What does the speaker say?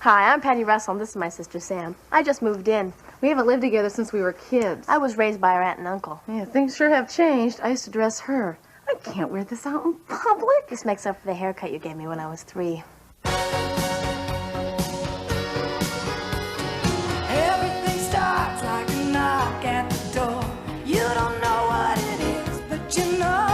Hi, I'm Patti Russell, and this is my sister Sam. I just moved in. We haven't lived together since we were kids. I was raised by our aunt and uncle. Yeah, things sure have changed. I used to dress her. I can't wear this out in public. This makes up for the haircut you gave me when I was 3. Everything starts like a knock at the door. You don't know what it is, but you know